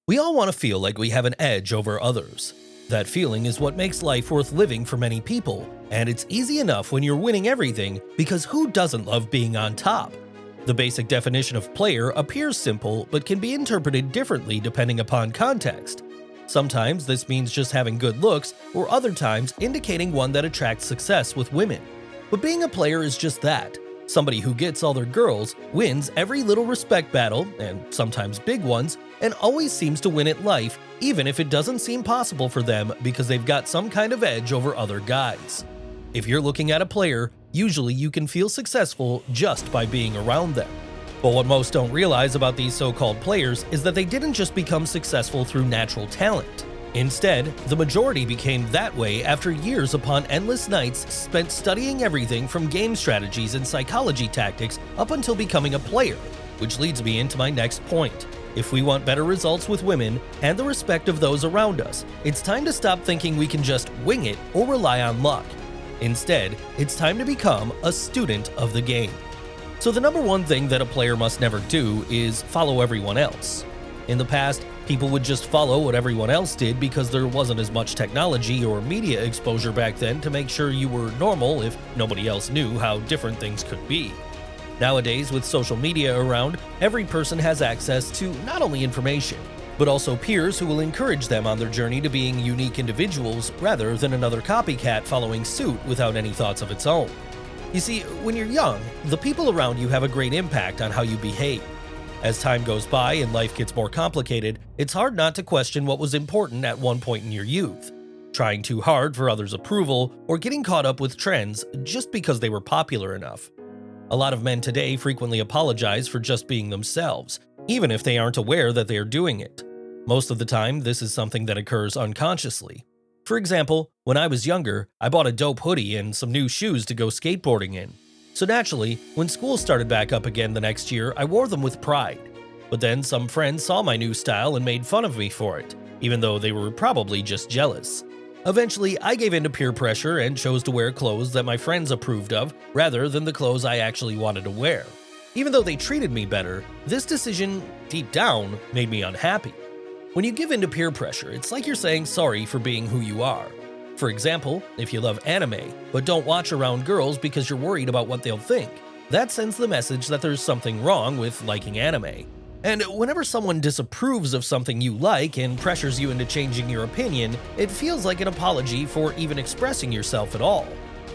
We all want to feel like we have an edge over others. That feeling is what makes life worth living for many people, and it's easy enough when you're winning everything because who doesn't love being on top? The basic definition of player appears simple but can be interpreted differently depending upon context. Sometimes this means just having good looks, or other times indicating one that attracts success with women. But being a player is just that. Somebody who gets all their girls, wins every little respect battle, and sometimes big ones, and always seems to win at life, even if it doesn't seem possible for them because they've got some kind of edge over other guys. If you're looking at a player, usually you can feel successful just by being around them. But what most don't realize about these so-called players is that they didn't just become successful through natural talent. Instead, the majority became that way after years upon endless nights spent studying everything from game strategies and psychology tactics up until becoming a player, which leads me into my next point. If we want better results with women and the respect of those around us, it's time to stop thinking we can just wing it or rely on luck. Instead, it's time to become a student of the game. So the number one thing that a player must never do is follow everyone else. In the past, people would just follow what everyone else did because there wasn't as much technology or media exposure back then to make sure you were normal if nobody else knew how different things could be. Nowadays, with social media around, every person has access to not only information, but also peers who will encourage them on their journey to being unique individuals rather than another copycat following suit without any thoughts of its own. You see, when you're young, the people around you have a great impact on how you behave. As time goes by and life gets more complicated, it's hard not to question what was important at one point in your youth. Trying too hard for others' approval or getting caught up with trends just because they were popular enough. A lot of men today frequently apologize for just being themselves, even if they aren't aware that they are doing it. Most of the time, this is something that occurs unconsciously. For example, when I was younger, I bought a dope hoodie and some new shoes to go skateboarding in. So naturally, when school started back up again the next year, I wore them with pride. But then some friends saw my new style and made fun of me for it, even though they were probably just jealous. Eventually, I gave in to peer pressure and chose to wear clothes that my friends approved of rather than the clothes I actually wanted to wear. Even though they treated me better, this decision, deep down, made me unhappy. When you give in to peer pressure, it's like you're saying sorry for being who you are. For example, if you love anime, but don't watch around girls because you're worried about what they'll think, that sends the message that there's something wrong with liking anime. And whenever someone disapproves of something you like and pressures you into changing your opinion, it feels like an apology for even expressing yourself at all.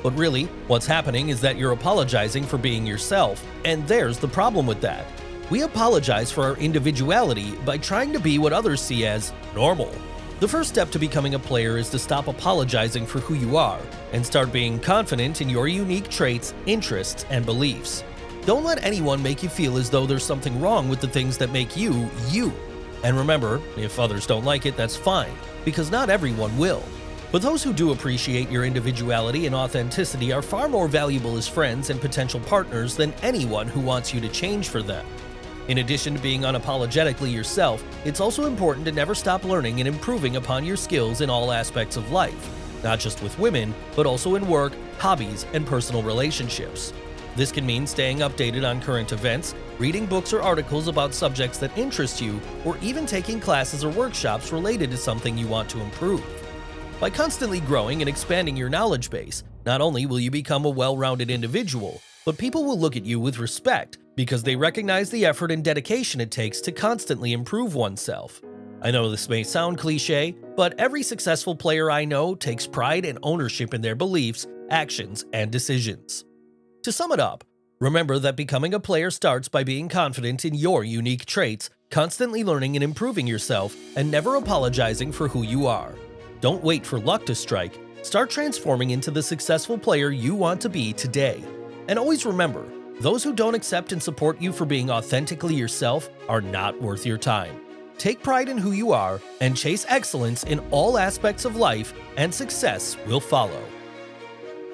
But really, what's happening is that you're apologizing for being yourself, and there's the problem with that. We apologize for our individuality by trying to be what others see as normal. The first step to becoming a player is to stop apologizing for who you are and start being confident in your unique traits, interests, and beliefs. Don't let anyone make you feel as though there's something wrong with the things that make you, you. And remember, if others don't like it, that's fine, because not everyone will. But those who do appreciate your individuality and authenticity are far more valuable as friends and potential partners than anyone who wants you to change for them. In addition to being unapologetically yourself, it's also important to never stop learning and improving upon your skills in all aspects of life, not just with women, but also in work, hobbies, and personal relationships. This can mean staying updated on current events, reading books or articles about subjects that interest you, or even taking classes or workshops related to something you want to improve. By constantly growing and expanding your knowledge base, not only will you become a well-rounded individual, but people will look at you with respect because they recognize the effort and dedication it takes to constantly improve oneself. I know this may sound cliche, but every successful player I know takes pride and ownership in their beliefs, actions, and decisions. To sum it up, remember that becoming a player starts by being confident in your unique traits, constantly learning and improving yourself, and never apologizing for who you are. Don't wait for luck to strike. Start transforming into the successful player you want to be today. And always remember, those who don't accept and support you for being authentically yourself are not worth your time. Take pride in who you are and chase excellence in all aspects of life, and success will follow.